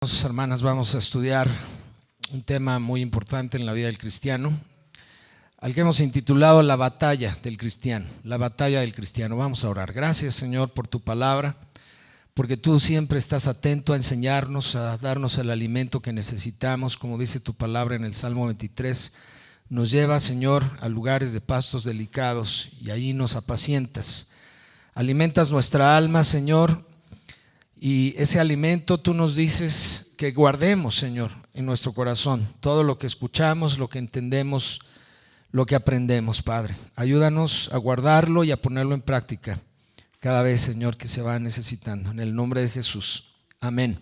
Hermanas, vamos a estudiar un tema muy importante en la vida del cristiano, al que hemos intitulado la batalla del cristiano, la batalla del cristiano. Vamos a orar. Gracias, Señor, por tu palabra, porque tú siempre estás atento a enseñarnos, a darnos el alimento que necesitamos, como dice tu palabra en el Salmo 23. Nos llevas, Señor, a lugares de pastos delicados y ahí nos apacientas. Alimentas nuestra alma, Señor. Y ese alimento tú nos dices que guardemos, Señor, en nuestro corazón. Todo lo que escuchamos, lo que entendemos, lo que aprendemos, Padre. Ayúdanos a guardarlo y a ponerlo en práctica cada vez, Señor, que se va necesitando. En el nombre de Jesús. Amén.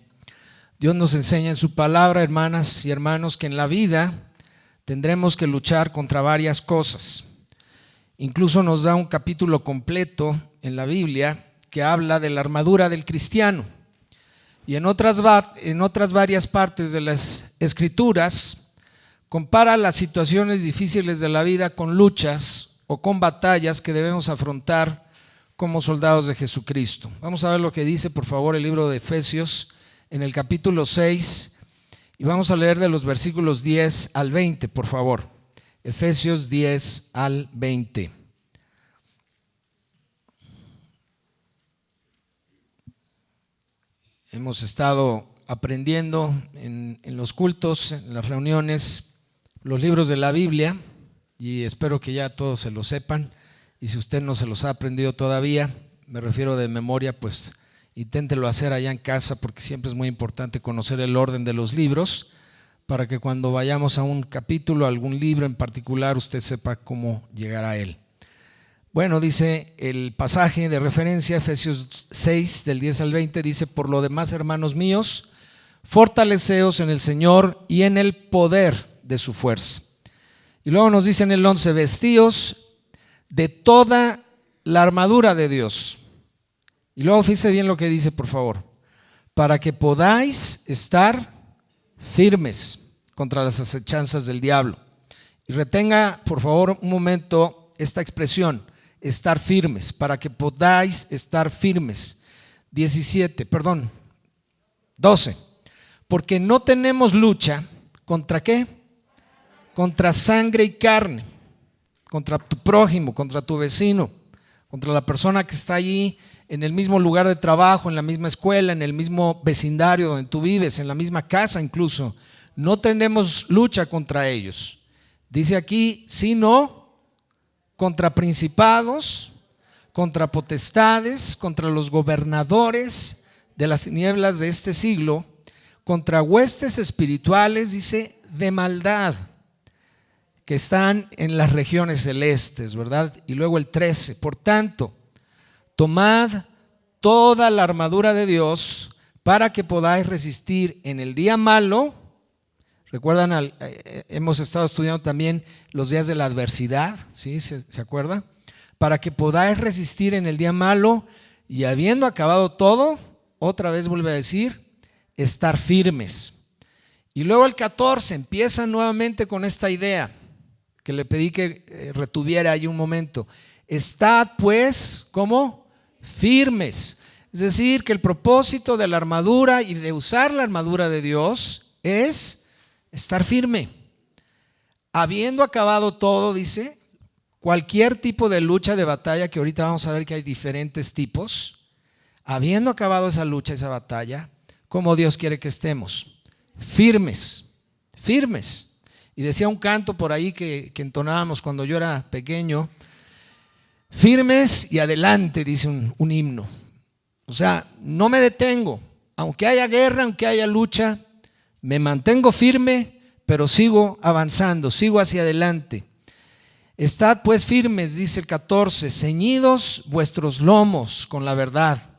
Dios nos enseña en su palabra, hermanas y hermanos, que en la vida tendremos que luchar contra varias cosas. Incluso nos da un capítulo completo en la Biblia que habla de la armadura del cristiano, y en otras varias partes de las Escrituras compara las situaciones difíciles de la vida con luchas o con batallas que debemos afrontar como soldados de Jesucristo. Vamos a ver lo que dice, por favor, el libro de Efesios en el capítulo 6, y vamos a leer de los versículos 10 al 20, por favor. Efesios 10 al 20. Hemos estado aprendiendo en los cultos, en las reuniones, los libros de la Biblia, y espero que ya todos se lo sepan. Y si usted no se los ha aprendido todavía, me refiero de memoria, pues inténtelo hacer allá en casa, porque siempre es muy importante conocer el orden de los libros, para que cuando vayamos a un capítulo, a algún libro en particular, usted sepa cómo llegar a él. Bueno, dice el pasaje de referencia, Efesios 6, del 10 al 20, dice: por lo demás, hermanos míos, fortaleceos en el Señor y en el poder de su fuerza. Y luego nos dice en el 11, vestíos de toda la armadura de Dios. Y luego fíjese bien lo que dice, por favor: para que podáis estar firmes contra las acechanzas del diablo. Y retenga, por favor, un momento esta expresión: estar firmes, para que podáis estar firmes. 12. Porque no tenemos lucha contra ¿qué? Contra sangre y carne, contra tu prójimo, contra tu vecino, contra la persona que está allí en el mismo lugar de trabajo, en la misma escuela, en el mismo vecindario donde tú vives, en la misma casa incluso. No tenemos lucha contra ellos. Dice aquí, sino contra principados, contra potestades, contra los gobernadores de las tinieblas de este siglo, contra huestes espirituales, dice, de maldad, que están en las regiones celestes, ¿verdad? Y luego el 13, por tanto, tomad toda la armadura de Dios para que podáis resistir en el día malo. Recuerdan, hemos estado estudiando también los días de la adversidad, ¿sí? ¿Se acuerda? Para que podáis resistir en el día malo, y habiendo acabado todo, otra vez vuelve a decir, estar firmes. Y luego el 14 empieza nuevamente con esta idea que le pedí que retuviera ahí un momento. Estad pues, ¿cómo? Firmes. Es decir, que el propósito de la armadura y de usar la armadura de Dios es estar firme. Habiendo acabado todo, dice, cualquier tipo de lucha, de batalla, que ahorita vamos a ver que hay diferentes tipos. Habiendo acabado esa lucha, esa batalla, ¿cómo Dios quiere que estemos? Firmes, firmes. Y decía un canto por ahí que entonábamos cuando yo era pequeño: firmes y adelante, dice un himno. O sea, no me detengo, aunque haya guerra, aunque haya lucha, me mantengo firme, pero sigo avanzando, sigo hacia adelante. Estad pues firmes, dice el 14, ceñidos vuestros lomos con la verdad.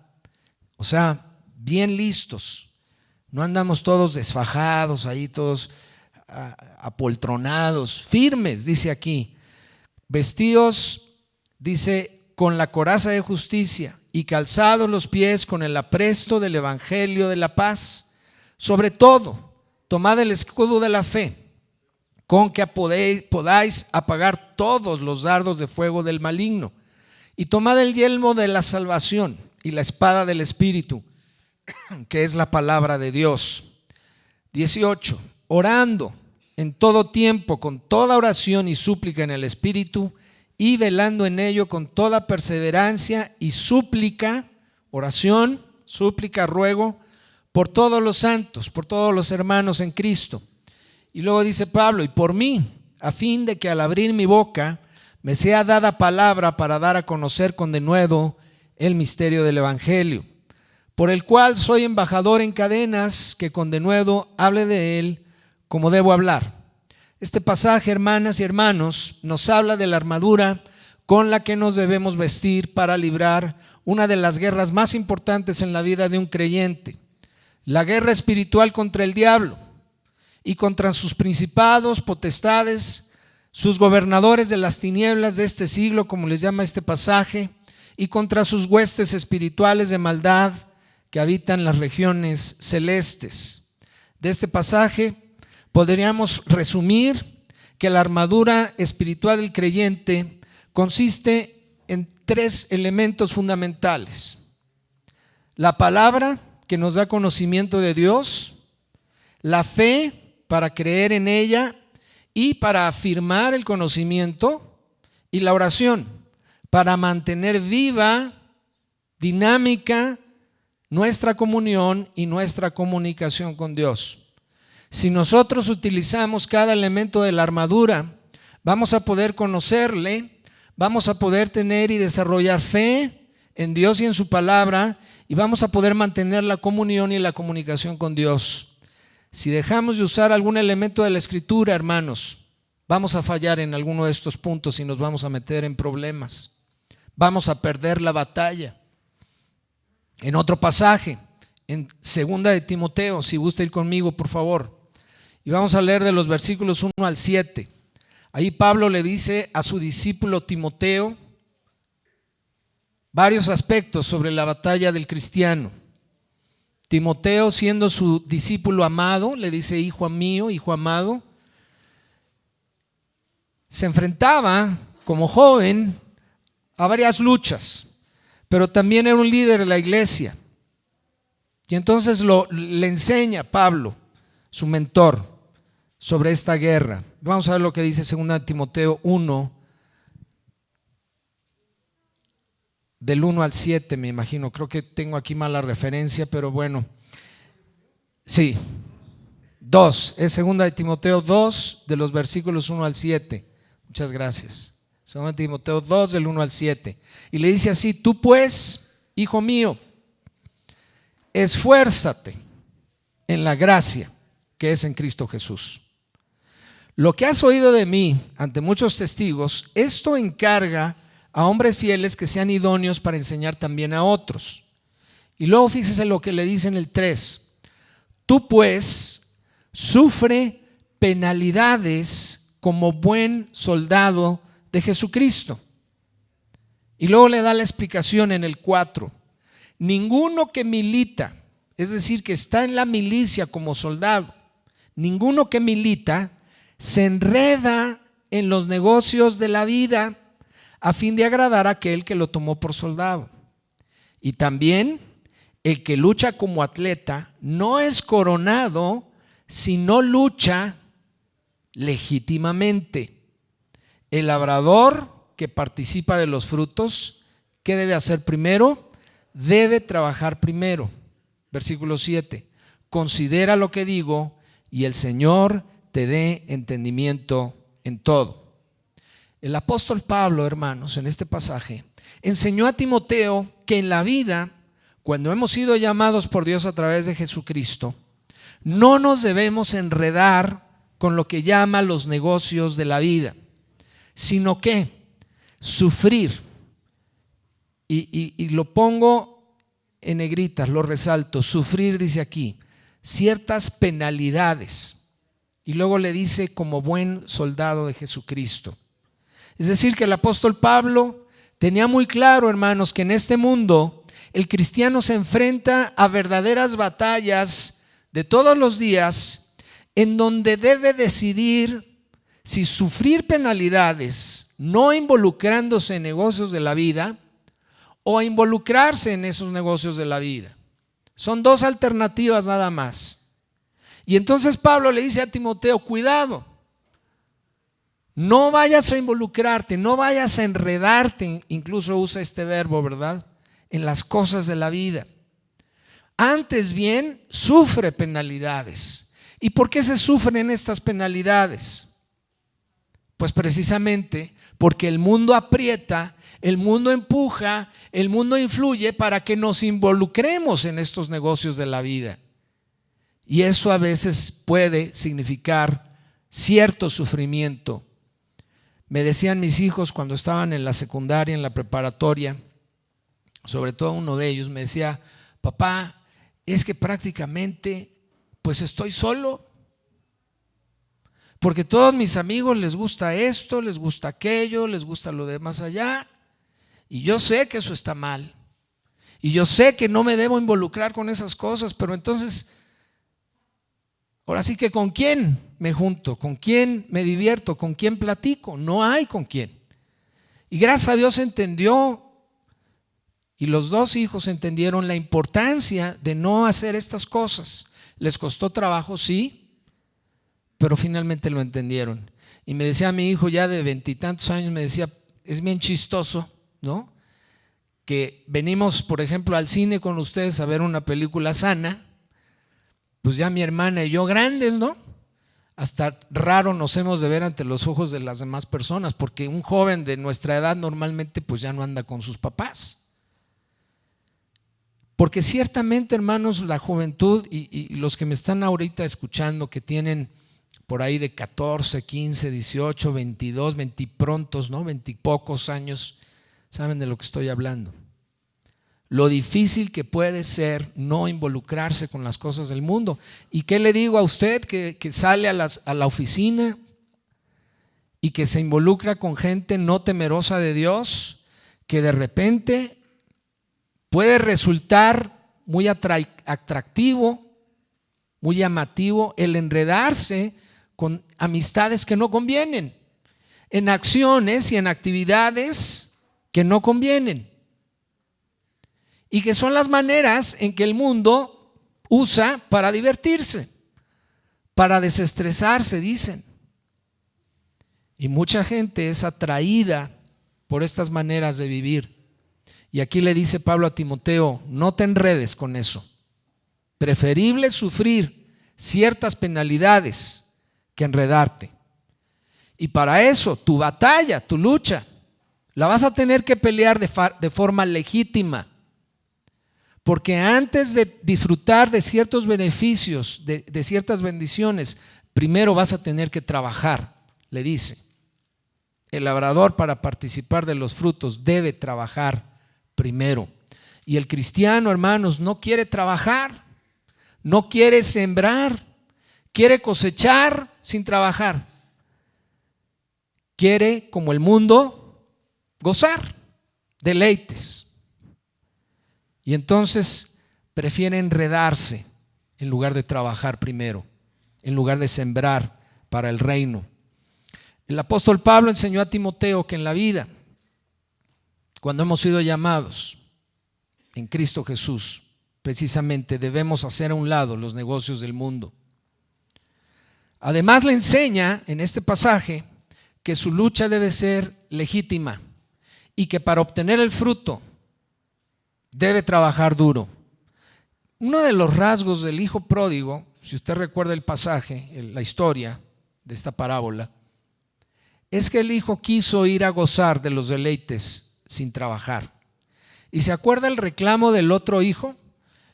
O sea, bien listos. No andamos todos desfajados ahí, todos apoltronados. Firmes, dice aquí. Vestíos, dice, con la coraza de justicia, y calzados los pies con el apresto del evangelio de la paz. Sobre todo, tomad el escudo de la fe, con que podáis apagar todos los dardos de fuego del maligno. Y tomad el yelmo de la salvación y la espada del Espíritu, que es la palabra de Dios. 18. Orando en todo tiempo, con toda oración y súplica en el Espíritu, y velando en ello con toda perseverancia y súplica, oración, súplica, ruego, por todos los santos, por todos los hermanos en Cristo. Y luego dice Pablo, y por mí, a fin de que al abrir mi boca me sea dada palabra para dar a conocer con denuedo el misterio del Evangelio, por el cual soy embajador en cadenas, que con denuedo hable de él como debo hablar. Este pasaje, hermanas y hermanos, nos habla de la armadura con la que nos debemos vestir para librar una de las guerras más importantes en la vida de un creyente, la guerra espiritual contra el diablo y contra sus principados, potestades, sus gobernadores de las tinieblas de este siglo, como les llama este pasaje, y contra sus huestes espirituales de maldad que habitan las regiones celestes. De este pasaje podríamos resumir que la armadura espiritual del creyente consiste en 3 elementos fundamentales: la palabra, que nos da conocimiento de Dios; la fe, para creer en ella y para afirmar el conocimiento; y la oración, para mantener viva, dinámica, nuestra comunión y nuestra comunicación con Dios. Si nosotros utilizamos cada elemento de la armadura, vamos a poder conocerle, vamos a poder tener y desarrollar fe en Dios y en su palabra, y vamos a poder mantener la comunión y la comunicación con Dios. Si dejamos de usar algún elemento de la Escritura, hermanos, vamos a fallar en alguno de estos puntos y nos vamos a meter en problemas. Vamos a perder la batalla. En otro pasaje, en 2 de Timoteo, si gusta ir conmigo, por favor, y vamos a leer de los versículos 1 al 7. Ahí Pablo le dice a su discípulo Timoteo varios aspectos sobre la batalla del cristiano. Timoteo, siendo su discípulo amado, le dice: hijo mío, hijo amado. Se enfrentaba como joven a varias luchas, pero también era un líder de la iglesia. Y entonces le enseña Pablo, su mentor, sobre esta guerra. Vamos a ver lo que dice 2 Timoteo 1, del 1 al 7, me imagino. Creo que tengo aquí mala referencia, pero bueno. Sí, 2, es 2 Timoteo 2, de los versículos 1 al 7. Muchas gracias. 2 Timoteo 2, del 1 al 7. Y le dice así: tú pues, hijo mío, esfuérzate en la gracia que es en Cristo Jesús. Lo que has oído de mí ante muchos testigos, esto encarga a hombres fieles que sean idóneos para enseñar también a otros. Y luego fíjese lo que le dice en el 3: tú pues sufre penalidades como buen soldado de Jesucristo. Y luego le da la explicación en el 4: ninguno que milita, es decir, que está en la milicia como soldado, ninguno que milita se enreda en los negocios de la vida a fin de agradar a aquel que lo tomó por soldado. Y también el que lucha como atleta no es coronado si no lucha legítimamente. El labrador que participa de los frutos, ¿qué debe hacer primero? Debe trabajar primero. Versículo 7: considera lo que digo y el Señor te dé entendimiento en todo. El apóstol Pablo, hermanos, en este pasaje enseñó a Timoteo que en la vida, cuando hemos sido llamados por Dios a través de Jesucristo, no nos debemos enredar con lo que llama los negocios de la vida, sino que sufrir, y lo pongo en negritas, lo resalto, sufrir, dice aquí, ciertas penalidades. Y luego le dice: como buen soldado de Jesucristo. Es decir, que el apóstol Pablo tenía muy claro, hermanos, que en este mundo el cristiano se enfrenta a verdaderas batallas de todos los días, en donde debe decidir si sufrir penalidades no involucrándose en negocios de la vida o a involucrarse en esos negocios de la vida. Son 2 alternativas nada más. Y entonces Pablo le dice a Timoteo, cuidado, no vayas a involucrarte, no vayas a enredarte, incluso usa este verbo, ¿verdad?, en las cosas de la vida. Antes bien, sufre penalidades. ¿Y por qué se sufren estas penalidades? Pues precisamente porque el mundo aprieta, el mundo empuja, el mundo influye para que nos involucremos en estos negocios de la vida. Y eso a veces puede significar cierto sufrimiento. Me decían mis hijos cuando estaban en la secundaria, en la preparatoria, sobre todo uno de ellos, me decía, papá, es que prácticamente pues estoy solo, porque todos mis amigos les gusta esto, les gusta aquello, les gusta lo de más allá, y yo sé que eso está mal, y yo sé que no me debo involucrar con esas cosas, pero entonces, ahora sí que ¿con quién me junto? ¿Con quién me divierto? ¿Con quién platico? No hay con quién. Y gracias a Dios entendió, y los dos hijos entendieron la importancia de no hacer estas cosas. Les costó trabajo, sí, pero finalmente lo entendieron. Y me decía mi hijo ya de 20 y tantos años, me decía, es bien chistoso, ¿no?, que venimos, por ejemplo, al cine con ustedes a ver una película sana, pues ya mi hermana y yo grandes, ¿no? Hasta raro nos hemos de ver ante los ojos de las demás personas, porque un joven de nuestra edad normalmente pues ya no anda con sus papás. Porque ciertamente, hermanos, la juventud y los que me están ahorita escuchando que tienen por ahí de 14, 15, 18, 22, 20 prontos, ¿no?, 20 pocos años, saben de lo que estoy hablando. Lo difícil que puede ser no involucrarse con las cosas del mundo. ¿Y qué le digo a usted que sale a la oficina y que se involucra con gente no temerosa de Dios, que de repente puede resultar muy atractivo, muy llamativo el enredarse con amistades que no convienen, en acciones y en actividades que no convienen, y que son las maneras en que el mundo usa para divertirse, para desestresarse, dicen. Y mucha gente es atraída por estas maneras de vivir. Y aquí le dice Pablo a Timoteo, no te enredes con eso. Preferible sufrir ciertas penalidades que enredarte. Y para eso, tu batalla, tu lucha, la vas a tener que pelear de forma legítima. Porque antes de disfrutar de ciertos beneficios, de ciertas bendiciones, primero vas a tener que trabajar, le dice. El labrador, para participar de los frutos, debe trabajar primero. Y el cristiano, hermanos, no quiere trabajar, no quiere sembrar, quiere cosechar sin trabajar. Quiere, como el mundo, gozar, deleites. Y entonces prefiere enredarse en lugar de trabajar primero, en lugar de sembrar para el reino. El apóstol Pablo enseñó a Timoteo que en la vida, cuando hemos sido llamados en Cristo Jesús, precisamente debemos hacer a un lado los negocios del mundo. Además le enseña en este pasaje que su lucha debe ser legítima y que para obtener el fruto debe trabajar duro. Uno de los rasgos del hijo pródigo, si usted recuerda el pasaje, la historia de esta parábola, es que el hijo quiso ir a gozar de los deleites sin trabajar. ¿Y se acuerda el reclamo del otro hijo?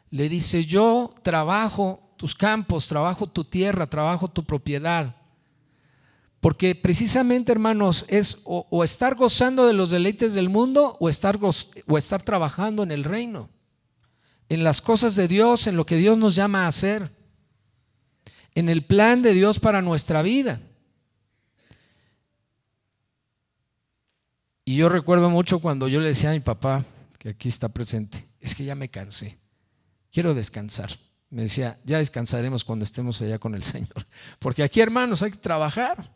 Le dice, yo trabajo tus campos, trabajo tu tierra, trabajo tu propiedad. Porque precisamente, hermanos, es o estar gozando de los deleites del mundo o estar trabajando en el reino, en las cosas de Dios, en lo que Dios nos llama a hacer, en el plan de Dios para nuestra vida. Y yo recuerdo mucho cuando yo le decía a mi papá, que aquí está presente, es que ya me cansé, quiero descansar. Me decía, ya descansaremos cuando estemos allá con el Señor, porque aquí, hermanos, hay que trabajar.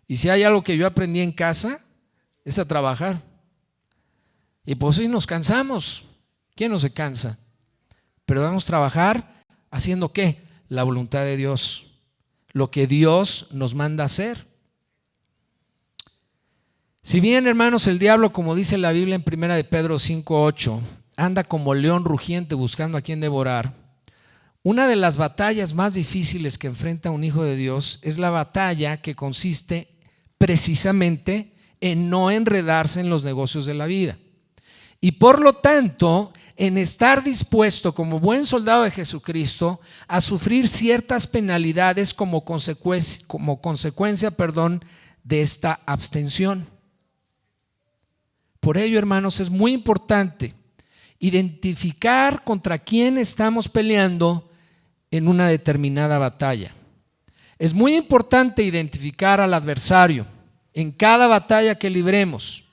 Y si hay algo que yo aprendí en casa, es a trabajar. Y pues sí nos cansamos. ¿Quién no se cansa? Pero debemos trabajar haciendo ¿qué? la voluntad de Dios, lo que Dios nos manda hacer. Si bien, hermanos, el diablo, como dice la Biblia en 1 de Pedro 5:8, anda como león rugiente buscando a quien devorar, una de las batallas más difíciles que enfrenta un hijo de Dios es la batalla que consiste precisamente en no enredarse en los negocios de la vida. Y por lo tanto, en estar dispuesto como buen soldado de Jesucristo a sufrir ciertas penalidades como consecuencia de esta abstención. Por ello, hermanos, es muy importante identificar contra quién estamos peleando en una determinada batalla. Es muy importante identificar al adversario en cada batalla que libremos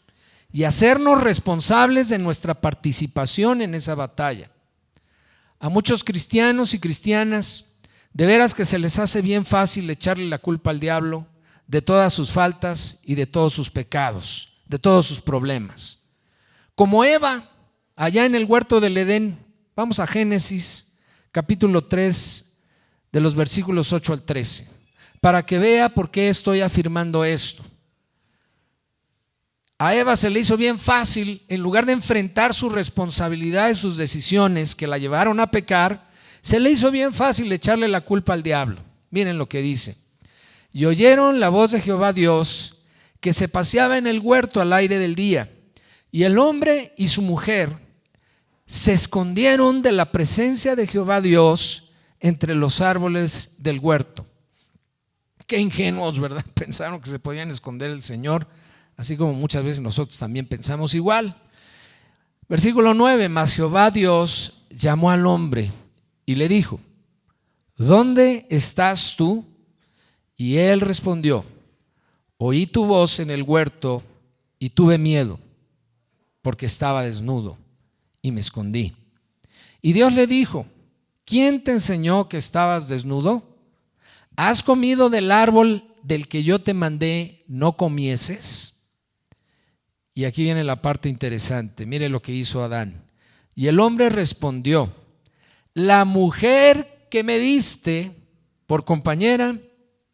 y hacernos responsables de nuestra participación en esa batalla. A muchos cristianos y cristianas, de veras que se les hace bien fácil echarle la culpa al diablo de todas sus faltas y de todos sus pecados, de todos sus problemas. Como Eva, allá en el huerto del Edén. Vamos a Génesis capítulo 3, de los versículos 8 al 13, para que vea por qué estoy afirmando esto. A Eva se le hizo bien fácil, en lugar de enfrentar su responsabilidad y sus decisiones que la llevaron a pecar, se le hizo bien fácil echarle la culpa al diablo. Miren lo que dice: y oyeron la voz de Jehová Dios, que se paseaba en el huerto al aire del día, y el hombre y su mujer se escondieron de la presencia de Jehová Dios entre los árboles del huerto. Qué ingenuos, ¿verdad? Pensaron que se podían esconder del Señor, así como muchas veces nosotros también pensamos igual. Versículo 9: mas Jehová Dios llamó al hombre y le dijo: ¿dónde estás tú? Y él respondió: oí tu voz en el huerto y tuve miedo, porque estaba desnudo y me escondí. Y Dios le dijo: ¿quién te enseñó que estabas desnudo? ¿Has comido del árbol del que yo te mandé no comieses? Y aquí viene la parte interesante. Mire lo que hizo Adán. Y el hombre respondió: la mujer que me diste por compañera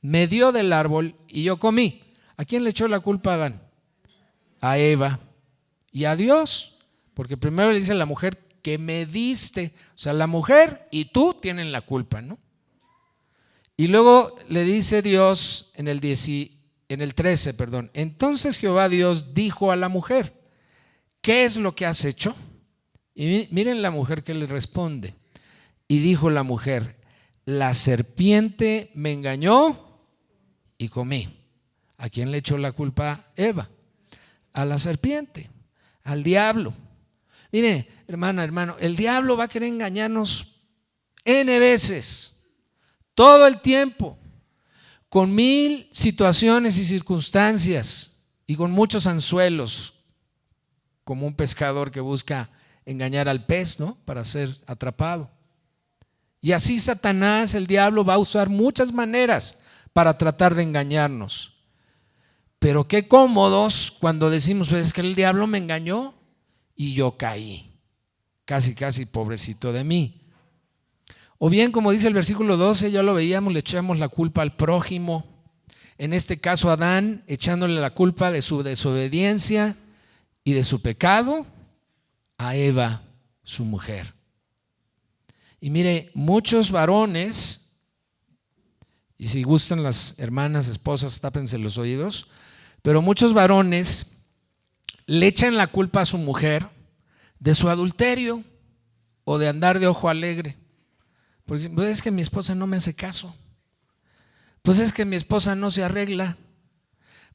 me dio del árbol y yo comí. ¿A quién le echó la culpa a Adán? A Eva y a Dios, porque primero le dice la mujer que me diste, o sea, la mujer y tú tienen la culpa, ¿no? Y luego le dice Dios en el 13, entonces Jehová Dios dijo a la mujer: ¿qué es lo que has hecho? Y miren la mujer que le responde. Y dijo la mujer: la serpiente me engañó y comí. ¿A quién le echó la culpa Eva? A la serpiente, al diablo. Mire, hermana, hermano, el diablo va a querer engañarnos N veces, todo el tiempo, con 1000 situaciones y circunstancias y con muchos anzuelos, como un pescador que busca engañar al pez, ¿no?, para ser atrapado. Y así Satanás, el diablo, va a usar muchas maneras para tratar de engañarnos. Pero qué cómodos cuando decimos: pues es que el diablo me engañó y yo caí, casi pobrecito de mí. O bien, como dice el versículo 12, ya lo veíamos, le echamos la culpa al prójimo, en este caso a Adán, echándole la culpa de su desobediencia y de su pecado a Eva, su mujer. Y mire, muchos varones, y si gustan las hermanas, esposas, tápense los oídos, pero muchos varones le echan la culpa a su mujer de su adulterio o de andar de ojo alegre. Porque pues es que mi esposa no me hace caso, pues es que mi esposa no se arregla,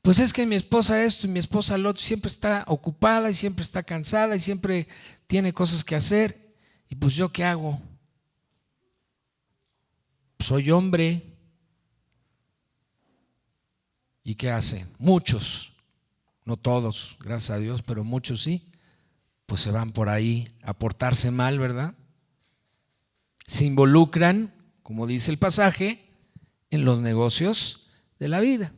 pues es que mi esposa esto y mi esposa lo otro, siempre está ocupada y siempre está cansada y siempre tiene cosas que hacer. Y pues ¿yo qué hago? Soy hombre. ¿Y qué hacen? Muchos, no todos, gracias a Dios, pero muchos sí, pues se van por ahí a portarse mal, ¿verdad? Se involucran, como dice el pasaje, en los negocios de la vida.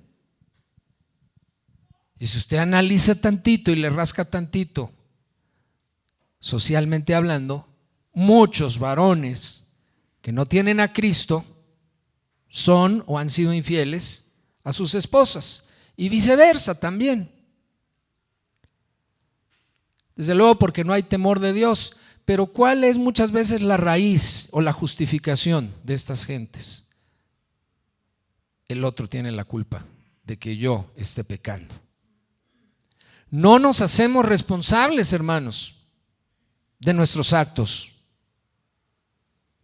Y si usted analiza tantito y le rasca tantito, socialmente hablando, muchos varones que no tienen a Cristo son o han sido infieles a sus esposas y viceversa también. Desde luego porque no hay temor de Dios, pero ¿cuál es muchas veces la raíz o la justificación de estas gentes? El otro tiene la culpa de que yo esté pecando. No nos hacemos responsables, hermanos, de nuestros actos.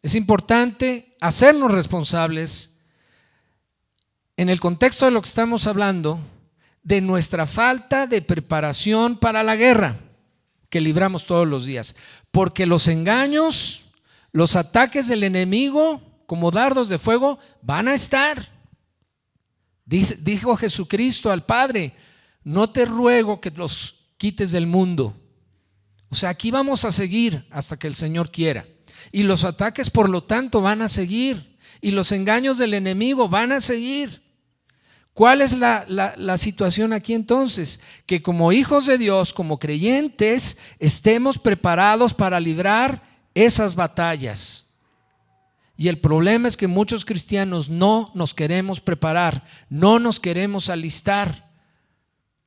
Es importante hacernos responsables en el contexto de lo que estamos hablando, de nuestra falta de preparación para la guerra que libramos todos los días, porque los engaños, los ataques del enemigo como dardos de fuego van a estar. Dijo Jesucristo al Padre: no te ruego que los quites del mundo. O sea, aquí vamos a seguir hasta que el Señor quiera, y los ataques por lo tanto van a seguir, y los engaños del enemigo van a seguir. ¿Cuál es la situación aquí entonces? Que como hijos de Dios, como creyentes, estemos preparados para librar esas batallas. Y el problema es que muchos cristianos no nos queremos preparar, no nos queremos alistar.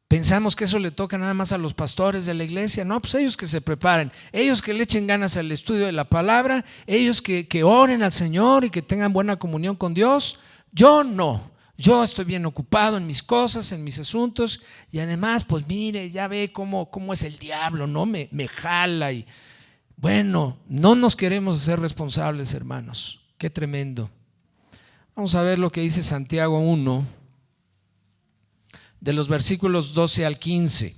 Pensamos que eso le toca nada más a los pastores de la iglesia. No, pues ellos que se preparen, ellos que le echen ganas al estudio de la palabra, ellos que oren al Señor y que tengan buena comunión con Dios. Yo no. Yo estoy bien ocupado en mis cosas, en mis asuntos, y además, pues mire, ya ve cómo es el diablo, ¿no? Me jala. Y bueno, no nos queremos hacer responsables, hermanos. Qué tremendo. Vamos a ver lo que dice Santiago 1, de los versículos 12 al 15.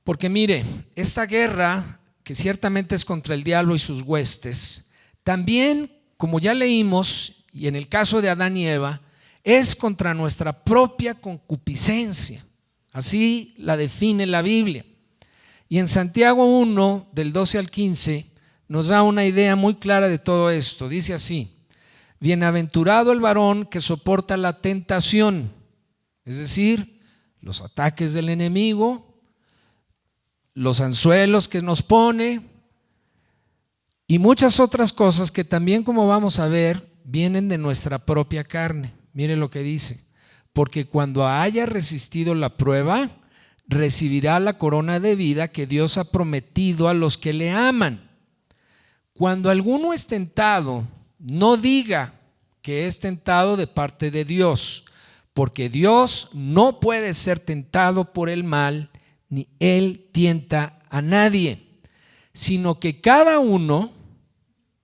Porque mire, esta guerra, que ciertamente es contra el diablo y sus huestes, también, como ya leímos, y en el caso de Adán y Eva, es contra nuestra propia concupiscencia. Así la define la Biblia. Y en Santiago 1, del 12 al 15, nos da una idea muy clara de todo esto. Dice así: bienaventurado el varón que soporta la tentación, es decir, los ataques del enemigo, los anzuelos que nos pone y muchas otras cosas que también, como vamos a ver, vienen de nuestra propia carne. Mire lo que dice: porque cuando haya resistido la prueba, recibirá la corona de vida que Dios ha prometido a los que le aman. Cuando alguno es tentado, no diga que es tentado de parte de Dios, porque Dios no puede ser tentado por el mal, ni Él tienta a nadie, sino que cada uno,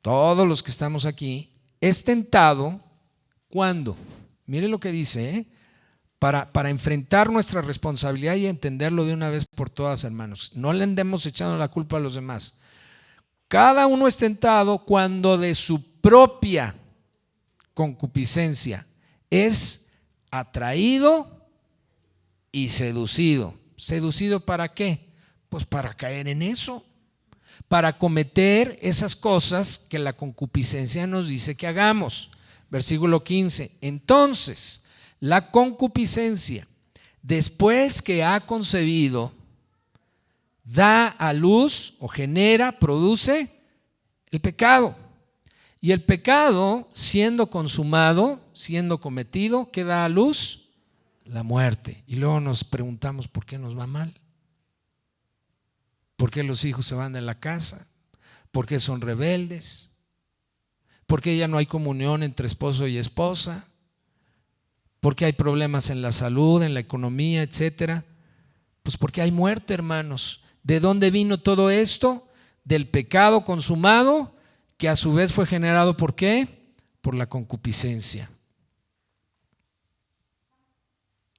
todos los que estamos aquí, es tentado. ¿Cuándo? Mire lo que dice, para enfrentar nuestra responsabilidad y entenderlo de una vez por todas, hermanos. No le andemos echando la culpa a los demás. Cada uno es tentado cuando de su propia concupiscencia es atraído y seducido. ¿Seducido para qué? Pues para caer en eso, para cometer esas cosas que la concupiscencia nos dice que hagamos. Versículo 15: entonces la concupiscencia, después que ha concebido, da a luz o genera, produce el pecado. Y el pecado, siendo consumado, siendo cometido, ¿qué da a luz? La muerte. Y luego nos preguntamos por qué nos va mal. ¿Por qué los hijos se van de la casa? ¿Por qué son rebeldes? ¿Por qué ya no hay comunión entre esposo y esposa? ¿Por qué hay problemas en la salud, en la economía, etcétera? Pues porque hay muerte, hermanos. ¿De dónde vino todo esto? Del pecado consumado, que a su vez fue generado ¿por qué? Por la concupiscencia.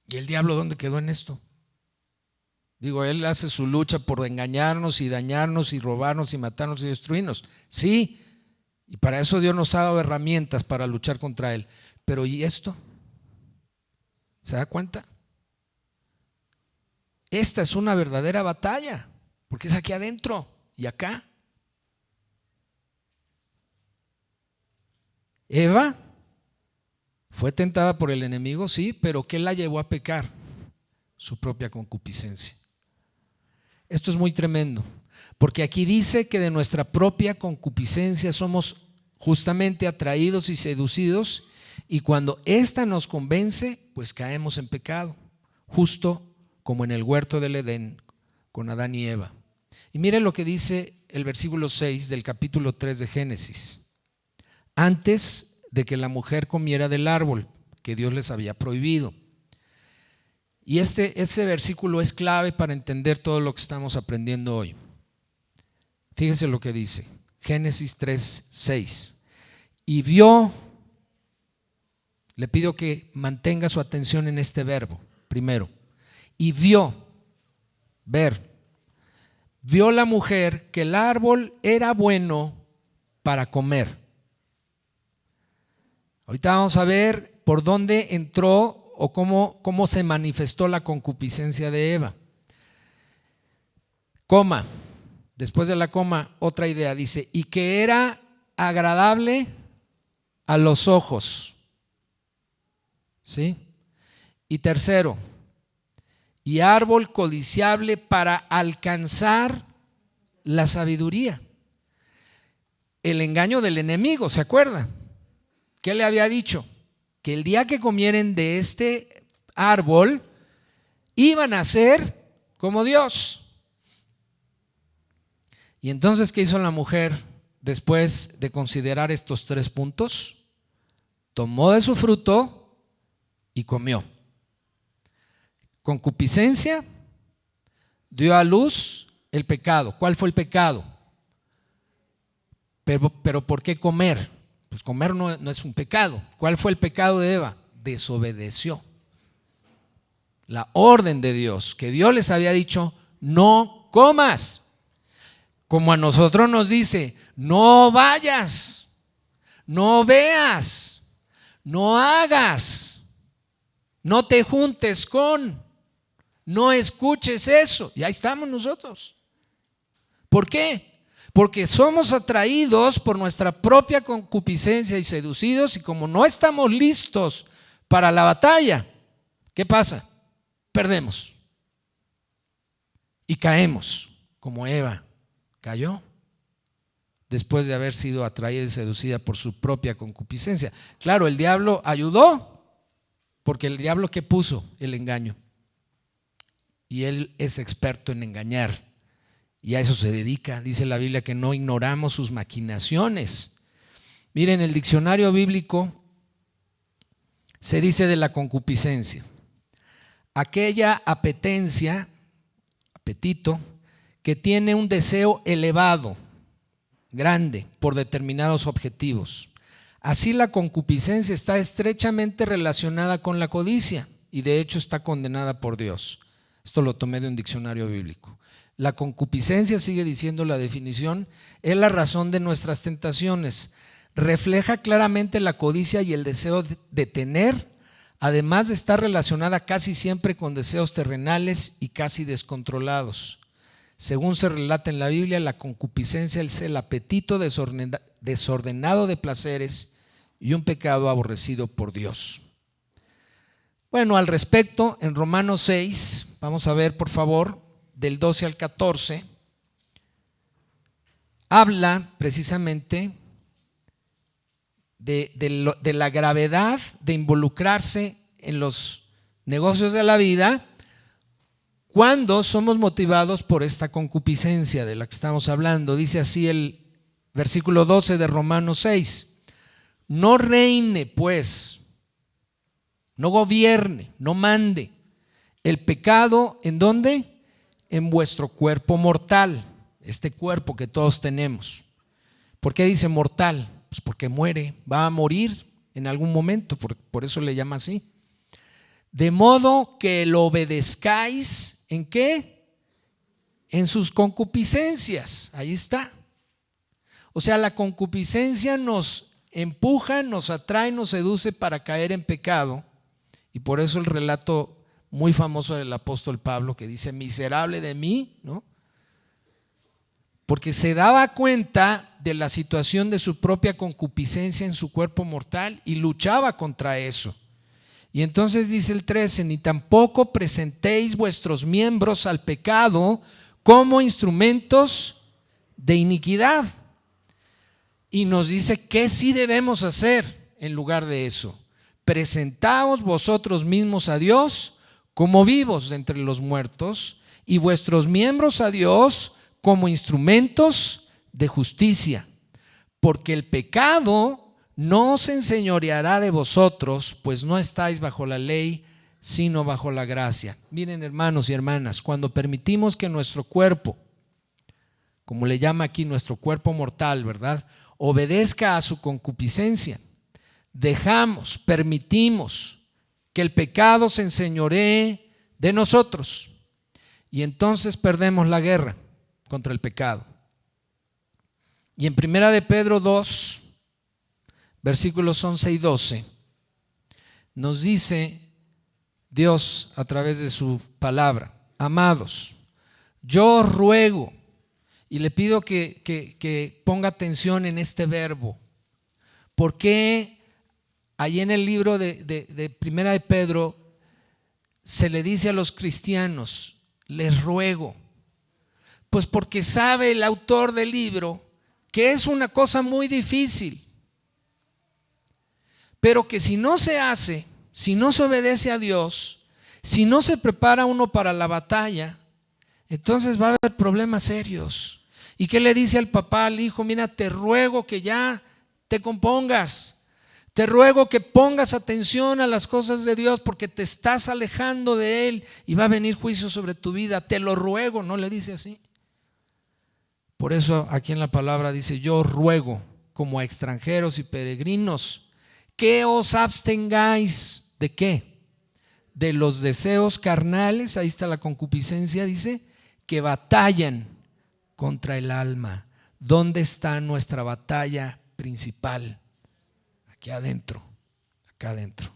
¿Y el diablo dónde quedó en esto? Digo, él hace su lucha por engañarnos y dañarnos y robarnos y matarnos y destruirnos. Sí, y para eso Dios nos ha dado herramientas para luchar contra él. Pero ¿y esto? ¿Se da cuenta? Esta es una verdadera batalla, porque es aquí adentro y acá. Eva fue tentada por el enemigo, sí, pero ¿qué la llevó a pecar? Su propia concupiscencia. Esto es muy tremendo, porque aquí dice que de nuestra propia concupiscencia somos justamente atraídos y seducidos, Y cuando ésta nos convence, pues caemos en pecado, justo como en el huerto del Edén con Adán y Eva. Y mire lo que dice el versículo 6 del capítulo 3 de Génesis. Antes de que la mujer comiera del árbol que Dios les había prohibido. Y este versículo es clave para entender todo lo que estamos aprendiendo hoy. Fíjese lo que dice, Génesis 3, 6. Y vio, le pido que mantenga su atención en este verbo, primero. Y vio, ver, vio la mujer que el árbol era bueno para comer. Ahorita vamos a ver por dónde entró o cómo se manifestó la concupiscencia de Eva. Coma, después de la coma, otra idea, dice, y que era agradable a los ojos. ¿Sí? Y tercero, y árbol codiciable para alcanzar la sabiduría. El engaño del enemigo, ¿se acuerda? ¿Qué le había dicho? Que el día que comieren de este árbol iban a ser como Dios. Y entonces, ¿qué hizo la mujer después de considerar estos 3 puntos? Tomó de su fruto y comió. Concupiscencia, dio a luz el pecado. ¿Cuál fue el pecado? Pero ¿por qué comer? Pues comer no es un pecado. ¿Cuál fue el pecado de Eva? Desobedeció la orden de Dios, que Dios les había dicho, no comas. Como a nosotros nos dice, no vayas, no veas, no hagas, no te juntes con, no escuches eso. Y ahí estamos nosotros. ¿Por qué? Porque somos atraídos por nuestra propia concupiscencia y seducidos, y como no estamos listos para la batalla, ¿qué pasa? Perdemos y caemos como Eva cayó después de haber sido atraída y seducida por su propia concupiscencia. Claro, el diablo ayudó, porque el diablo ¿qué puso? El engaño, y él es experto en engañar. Y a eso se dedica. Dice la Biblia que no ignoramos sus maquinaciones. Miren, el diccionario bíblico se dice de la concupiscencia: aquella apetencia, apetito, que tiene un deseo elevado, grande, por determinados objetivos. Así la concupiscencia está estrechamente relacionada con la codicia y de hecho está condenada por Dios. Esto lo tomé de un diccionario bíblico. La concupiscencia, sigue diciendo la definición, es la razón de nuestras tentaciones. Refleja claramente la codicia y el deseo de tener, además de estar relacionada casi siempre con deseos terrenales y casi descontrolados. Según se relata en la Biblia, la concupiscencia es el apetito desordenado de placeres y un pecado aborrecido por Dios. Bueno, al respecto, en Romanos 6, vamos a ver por favor, del 12 al 14, habla precisamente de la gravedad de involucrarse en los negocios de la vida cuando somos motivados por esta concupiscencia de la que estamos hablando. Dice así el versículo 12 de Romanos 6: no reine pues, no gobierne, no mande el pecado, ¿en dónde? En vuestro cuerpo mortal, este cuerpo que todos tenemos. ¿Por qué dice mortal? Pues porque muere, va a morir en algún momento, por eso le llama así. De modo que lo obedezcáis, ¿en qué? En sus concupiscencias, ahí está. O sea, la concupiscencia nos empuja, nos atrae, nos seduce para caer en pecado, y por eso el relato muy famoso del apóstol Pablo que dice, miserable de mí, ¿no? Porque se daba cuenta de la situación de su propia concupiscencia en su cuerpo mortal y luchaba contra eso. Y entonces dice el 13, ni tampoco presentéis vuestros miembros al pecado como instrumentos de iniquidad. Y nos dice qué sí debemos hacer en lugar de eso. presentaos vosotros mismos a Dios como vivos de entre los muertos, y vuestros miembros a Dios como instrumentos de justicia. Porque el pecado no se enseñoreará de vosotros, pues no estáis bajo la ley, sino bajo la gracia. Miren, hermanos y hermanas, cuando permitimos que nuestro cuerpo, como le llama aquí, nuestro cuerpo mortal, ¿verdad?, obedezca a su concupiscencia, permitimos que el pecado se enseñoree de nosotros, y entonces perdemos la guerra contra el pecado. Y en 1 de Pedro 2, versículos 11 y 12, nos dice Dios a través de su palabra: amados, yo os ruego, y le pido que ponga atención en este verbo, porque allí en el libro de 1 de Pedro se le dice a los cristianos: les ruego. Pues porque sabe el autor del libro que es una cosa muy difícil, pero que si no se hace, si no se obedece a Dios, si no se prepara uno para la batalla, entonces va a haber problemas serios. ¿Y qué le dice al papá al hijo? Mira, te ruego que ya te compongas, te ruego que pongas atención a las cosas de Dios, porque te estás alejando de Él y va a venir juicio sobre tu vida. Te lo ruego, no le dice así. Por eso aquí en la palabra dice: yo ruego como a extranjeros y peregrinos que os abstengáis. ¿De qué? De los deseos carnales, ahí está la concupiscencia, dice, que batallan contra el alma. ¿Dónde está nuestra batalla principal? Aquí adentro, acá adentro.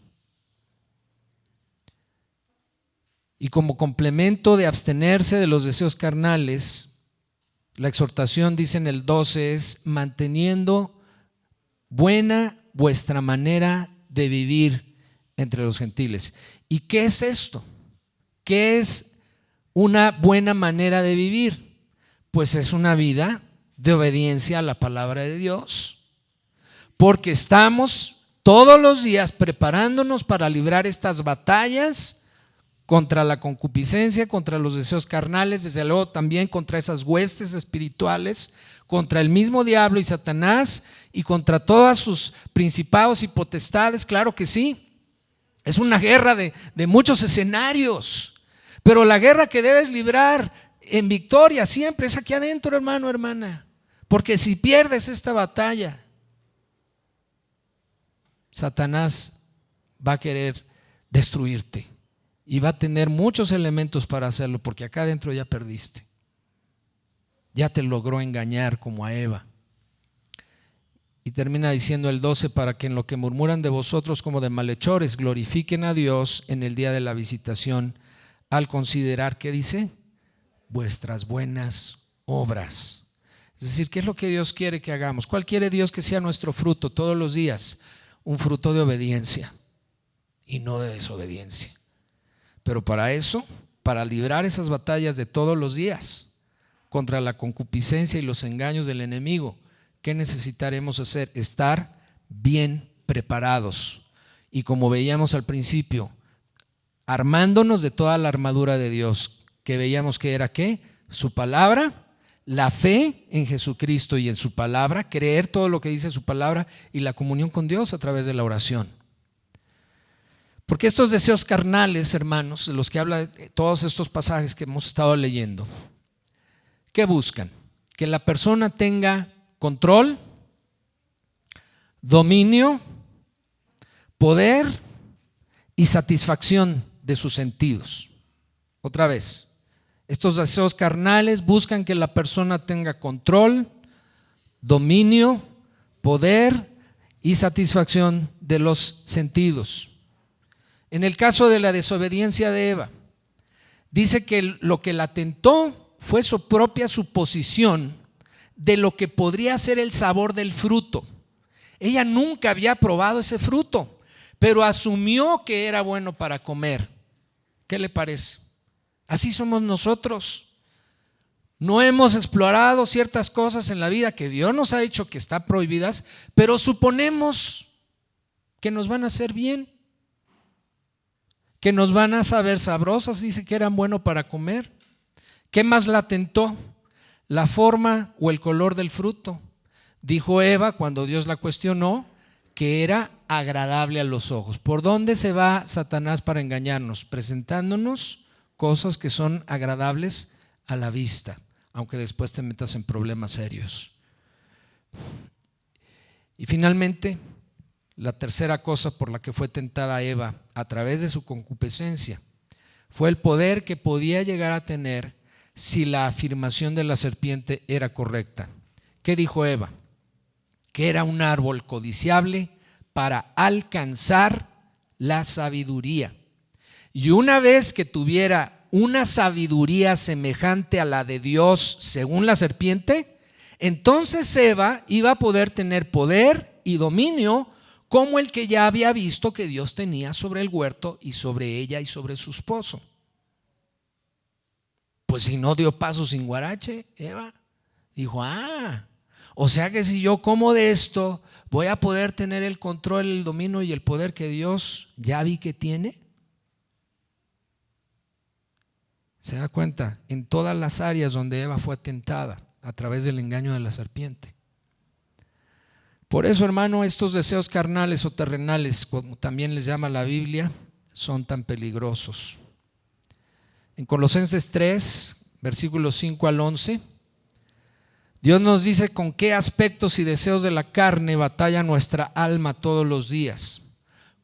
Y como complemento de abstenerse de los deseos carnales, la exhortación, dice en el 12, es manteniendo buena vuestra manera de vivir entre los gentiles. ¿Y qué es esto? ¿Qué es una buena manera de vivir? Pues es una vida de obediencia a la palabra de Dios, porque estamos todos los días preparándonos para librar estas batallas contra la concupiscencia, contra los deseos carnales, desde luego también contra esas huestes espirituales, contra el mismo diablo y Satanás, y contra todos sus principados y potestades. Claro que sí, es una guerra de muchos escenarios, pero la guerra que debes librar en victoria siempre es aquí adentro, hermano, hermana, porque si pierdes esta batalla, Satanás va a querer destruirte y va a tener muchos elementos para hacerlo, porque acá adentro ya perdiste, ya te logró engañar como a Eva. Y termina diciendo el 12: para que en lo que murmuran de vosotros como de malhechores glorifiquen a Dios en el día de la visitación, al considerar, ¿qué dice? Vuestras buenas obras. Es decir, ¿qué es lo que Dios quiere que hagamos? ¿Cuál quiere Dios que sea nuestro fruto todos los días? Un fruto de obediencia y no de desobediencia. Pero para eso, para librar esas batallas de todos los días contra la concupiscencia y los engaños del enemigo, ¿qué necesitaremos hacer? Estar bien preparados. Y como veíamos al principio, armándonos de toda la armadura de Dios, que veíamos que era ¿qué? Su palabra, la fe en Jesucristo y en su palabra, creer todo lo que dice su palabra, y la comunión con Dios a través de la oración. Porque estos deseos carnales, hermanos, de los que habla todos estos pasajes que hemos estado leyendo, ¿qué buscan? Que la persona tenga control, dominio, poder y satisfacción de sus sentidos. Otra vez, estos deseos carnales buscan que la persona tenga control, dominio, poder y satisfacción de los sentidos. En el caso de la desobediencia de Eva, dice que lo que la tentó fue su propia suposición de lo que podría ser el sabor del fruto. Ella nunca había probado ese fruto, pero asumió que era bueno para comer. ¿Qué le parece? Así somos nosotros. No hemos explorado ciertas cosas en la vida que Dios nos ha dicho que están prohibidas, pero suponemos que nos van a hacer bien. que nos van a saber sabrosas, dice que eran buenos para comer. ¿Qué más la tentó? La forma o el color del fruto. Dijo Eva cuando Dios la cuestionó que era agradable a los ojos. ¿Por dónde se va Satanás para engañarnos? Presentándonos cosas que son agradables a la vista, aunque después te metas en problemas serios. Y finalmente, la tercera cosa por la que fue tentada Eva a través de su concupiscencia fue el poder que podía llegar a tener si la afirmación de la serpiente era correcta. ¿Qué dijo Eva? Que era un árbol codiciable para alcanzar la sabiduría. Y una vez que tuviera una sabiduría semejante a la de Dios según la serpiente, entonces Eva iba a poder tener poder y dominio como el que ya había visto que Dios tenía sobre el huerto y sobre ella y sobre su esposo. Pues si no dio paso sin guarache, Eva dijo, o sea que si yo como de esto, voy a poder tener el control, el dominio y el poder que Dios ya vi que tiene. ¿Se da cuenta? En todas las áreas donde Eva fue tentada a través del engaño de la serpiente. Por eso, hermano, estos deseos carnales o terrenales, como también les llama la Biblia, son tan peligrosos. En Colosenses 3, versículos 5 al 11, Dios nos dice con qué aspectos y deseos de la carne batalla nuestra alma todos los días,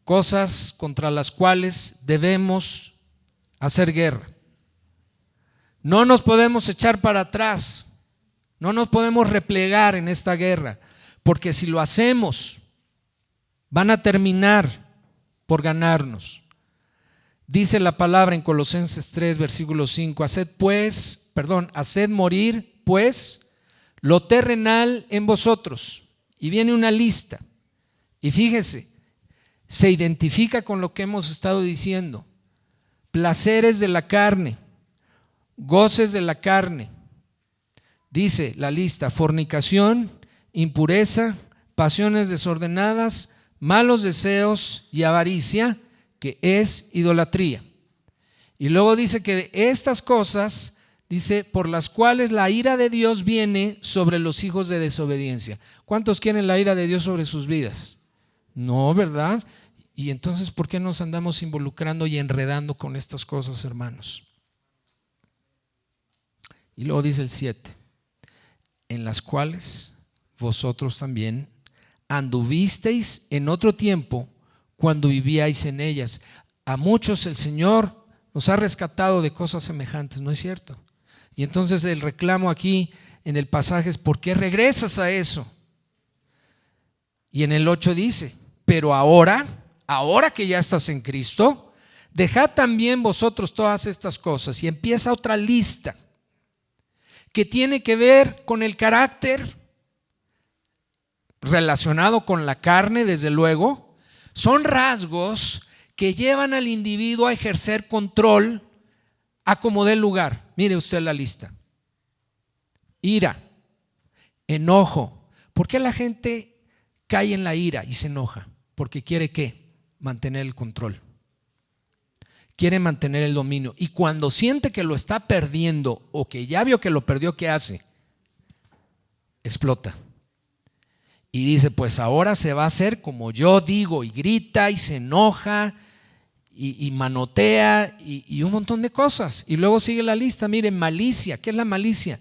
cosas contra las cuales debemos hacer guerra. No nos podemos echar para atrás, no nos podemos replegar en esta guerra, porque si lo hacemos, van a terminar por ganarnos. Dice la palabra en Colosenses 3, versículo 5, haced morir pues lo terrenal en vosotros. Y viene una lista. Y fíjese, se identifica con lo que hemos estado diciendo. Placeres de la carne, goces de la carne. Dice la lista: fornicación, impureza, pasiones desordenadas, malos deseos y avaricia, que es idolatría. Y luego dice que de estas cosas, dice, por las cuales la ira de Dios viene sobre los hijos de desobediencia. ¿Cuántos quieren la ira de Dios sobre sus vidas? No, ¿verdad? Y entonces, ¿por qué nos andamos involucrando y enredando con estas cosas, hermanos? Y luego dice el 7, en las cuales vosotros también anduvisteis en otro tiempo cuando vivíais en ellas. A muchos el Señor nos ha rescatado de cosas semejantes, ¿no es cierto? Y entonces el reclamo aquí en el pasaje es: ¿por qué regresas a eso? Y en el 8 dice: pero ahora que ya estás en Cristo, dejad también vosotros todas estas cosas. Y empieza otra lista que tiene que ver con el carácter, relacionado con la carne, desde luego. Son rasgos que llevan al individuo a ejercer control a como dé lugar. Mire usted la lista: ira, enojo. ¿Por qué la gente cae en la ira y se enoja? Porque quiere ¿qué? Mantener el control, quiere mantener el dominio. Y cuando siente que lo está perdiendo o que ya vio que lo perdió, ¿qué hace? Explota. Y dice: pues ahora se va a hacer como yo digo, y grita y se enoja y manotea y un montón de cosas. Y luego sigue la lista. Miren, malicia. ¿Qué es la malicia?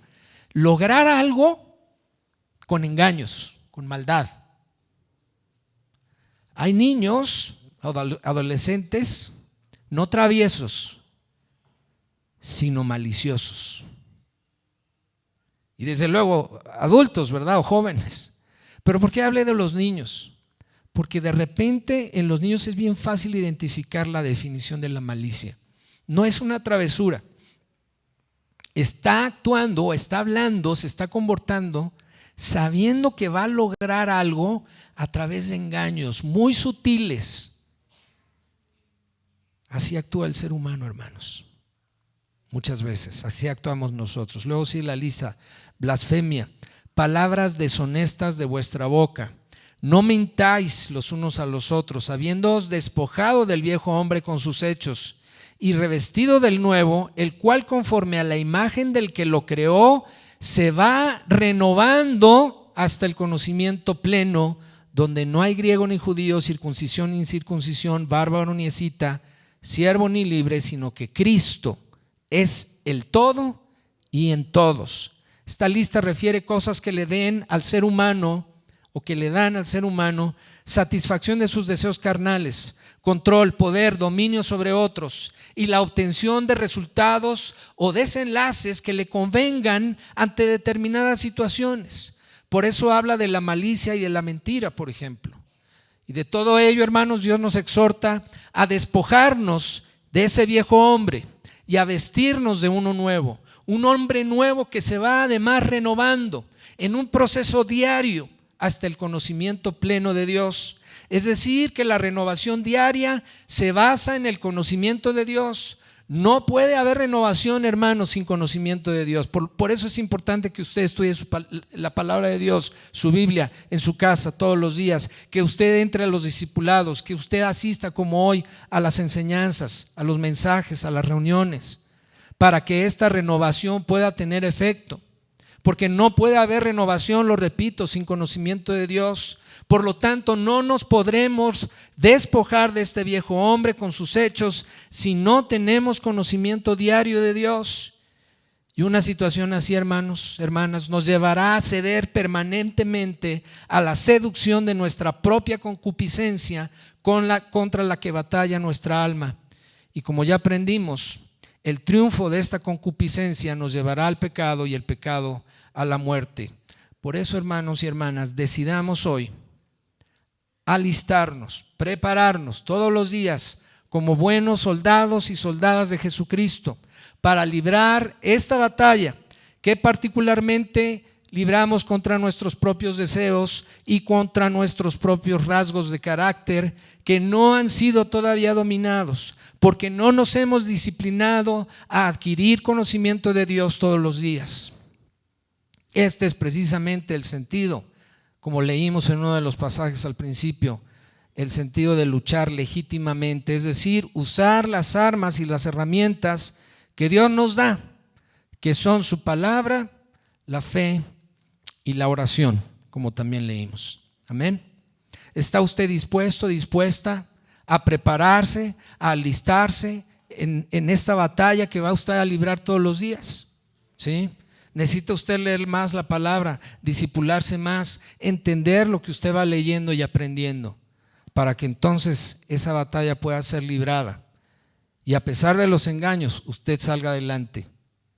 Lograr algo con engaños, con maldad. Hay niños, adolescentes, no traviesos, sino maliciosos. Y desde luego adultos, ¿verdad? O jóvenes. ¿Pero por qué hablé de los niños? Porque de repente en los niños es bien fácil identificar la definición de la malicia. No es una travesura. Está actuando, está hablando, se está comportando sabiendo que va a lograr algo a través de engaños muy sutiles. Así actúa el ser humano, hermanos. Muchas veces, así actuamos nosotros. Luego sigue la lista: blasfemia, palabras deshonestas de vuestra boca. No mintáis los unos a los otros, habiéndoos despojado del viejo hombre con sus hechos y revestido del nuevo, el cual conforme a la imagen del que lo creó, se va renovando hasta el conocimiento pleno, donde no hay griego ni judío, circuncisión ni incircuncisión, bárbaro ni escita, siervo ni libre, sino que Cristo es el todo y en todos. Esta lista refiere cosas que le den al ser humano o que le dan al ser humano satisfacción de sus deseos carnales, control, poder, dominio sobre otros y la obtención de resultados o desenlaces que le convengan ante determinadas situaciones. Por eso habla de la malicia y de la mentira, por ejemplo. Y de todo ello, hermanos, Dios nos exhorta a despojarnos de ese viejo hombre y a vestirnos de uno nuevo, un hombre nuevo que se va además renovando en un proceso diario hasta el conocimiento pleno de Dios. Es decir, que la renovación diaria se basa en el conocimiento de Dios. No puede haber renovación, hermanos, sin conocimiento de Dios. Por eso es importante que usted estudie la palabra de Dios, su Biblia, en su casa todos los días, que usted entre a los discipulados, que usted asista como hoy a las enseñanzas, a los mensajes, a las reuniones, para que esta renovación pueda tener efecto. Porque no puede haber renovación, lo repito, sin conocimiento de Dios. Por lo tanto, no nos podremos despojar de este viejo hombre con sus hechos si no tenemos conocimiento diario de Dios. Y una situación así, hermanos, hermanas, nos llevará a ceder permanentemente a la seducción de nuestra propia concupiscencia contra la que batalla nuestra alma. Y como ya aprendimos, el triunfo de esta concupiscencia nos llevará al pecado y el pecado a la muerte. Por eso, hermanos y hermanas, decidamos hoy alistarnos, prepararnos todos los días como buenos soldados y soldadas de Jesucristo para librar esta batalla que particularmente libramos contra nuestros propios deseos y contra nuestros propios rasgos de carácter que no han sido todavía dominados, porque no nos hemos disciplinado a adquirir conocimiento de Dios todos los días. Este es precisamente el sentido, como leímos en uno de los pasajes al principio, el sentido de luchar legítimamente, es decir, usar las armas y las herramientas que Dios nos da, que son su palabra, la fe y la oración, como también leímos. Amén. ¿Está usted dispuesto, dispuesta a prepararse, a alistarse en esta batalla que va usted a librar todos los días? ¿Sí? Necesita usted leer más la palabra, discipularse más, entender lo que usted va leyendo y aprendiendo, para que entonces esa batalla pueda ser librada y a pesar de los engaños usted salga adelante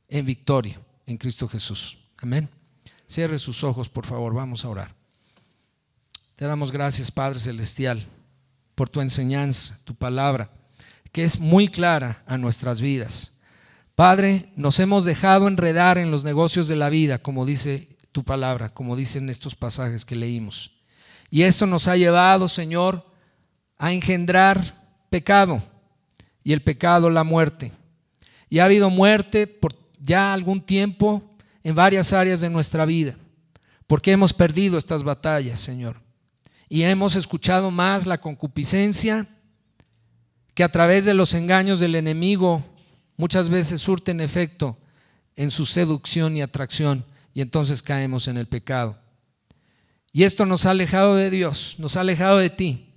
en victoria en Cristo Jesús. Amén. Cierre sus ojos, por favor, vamos a orar. Te damos gracias, Padre Celestial, por tu enseñanza, tu palabra, que es muy clara a nuestras vidas. Padre, nos hemos dejado enredar en los negocios de la vida, como dice tu palabra, como dicen estos pasajes que leímos. Y esto nos ha llevado, Señor, a engendrar pecado, y el pecado la muerte. Y ha habido muerte por ya algún tiempo en varias áreas de nuestra vida, porque hemos perdido estas batallas, Señor. Y hemos escuchado más la concupiscencia, que a través de los engaños del enemigo muchas veces surten efecto en su seducción y atracción, y entonces caemos en el pecado. Y esto nos ha alejado de Dios, nos ha alejado de ti,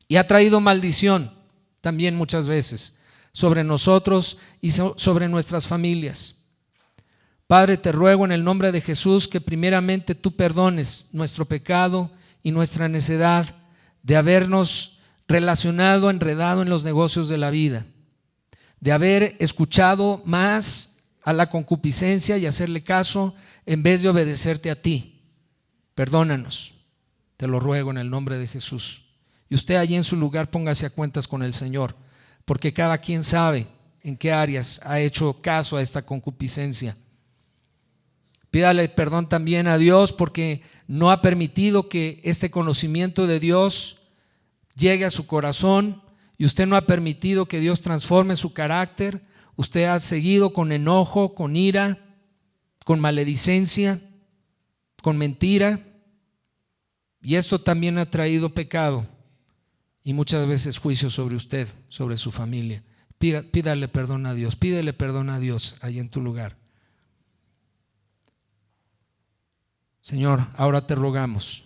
y ha traído maldición también muchas veces sobre nosotros y sobre nuestras familias. Padre, te ruego en el nombre de Jesús que primeramente tú perdones nuestro pecado y nuestra necedad de habernos relacionado, enredado en los negocios de la vida, de haber escuchado más a la concupiscencia y hacerle caso en vez de obedecerte a ti. Perdónanos, te lo ruego en el nombre de Jesús. Y usted allí en su lugar póngase a cuentas con el Señor, porque cada quien sabe en qué áreas ha hecho caso a esta concupiscencia. Pídale perdón también a Dios porque no ha permitido que este conocimiento de Dios llegue a su corazón, y usted no ha permitido que Dios transforme su carácter. Usted ha seguido con enojo, con ira, con maledicencia, con mentira. Y esto también ha traído pecado y muchas veces juicio sobre usted, sobre su familia. Pídale perdón a Dios, pídele perdón a Dios ahí en tu lugar. Señor, ahora te rogamos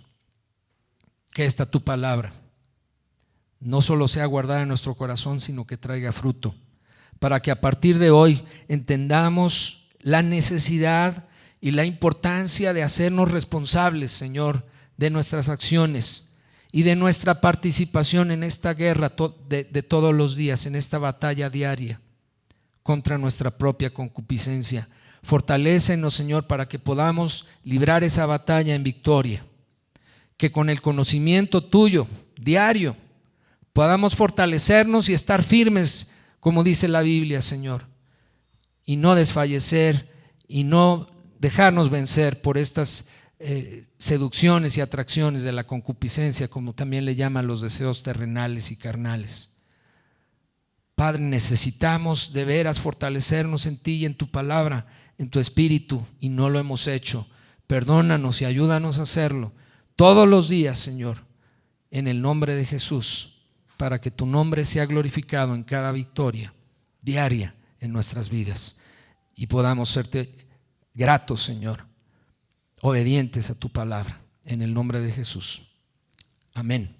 que esta tu palabra no solo sea guardada en nuestro corazón, sino que traiga fruto, para que a partir de hoy entendamos la necesidad y la importancia de hacernos responsables, Señor, de nuestras acciones y de nuestra participación en esta guerra de todos los días, en esta batalla diaria contra nuestra propia concupiscencia. Fortalécenos, Señor, para que podamos librar esa batalla en victoria, que con el conocimiento tuyo diario podamos fortalecernos y estar firmes, como dice la Biblia, Señor, y no desfallecer y no dejarnos vencer por estas seducciones y atracciones de la concupiscencia, como también le llaman los deseos terrenales y carnales. Padre, necesitamos de veras fortalecernos en ti y en tu palabra, en tu espíritu, y no lo hemos hecho. Perdónanos y ayúdanos a hacerlo todos los días, Señor, en el nombre de Jesús, para que tu nombre sea glorificado en cada victoria diaria en nuestras vidas y podamos serte gratos, Señor, obedientes a tu palabra, en el nombre de Jesús. Amén.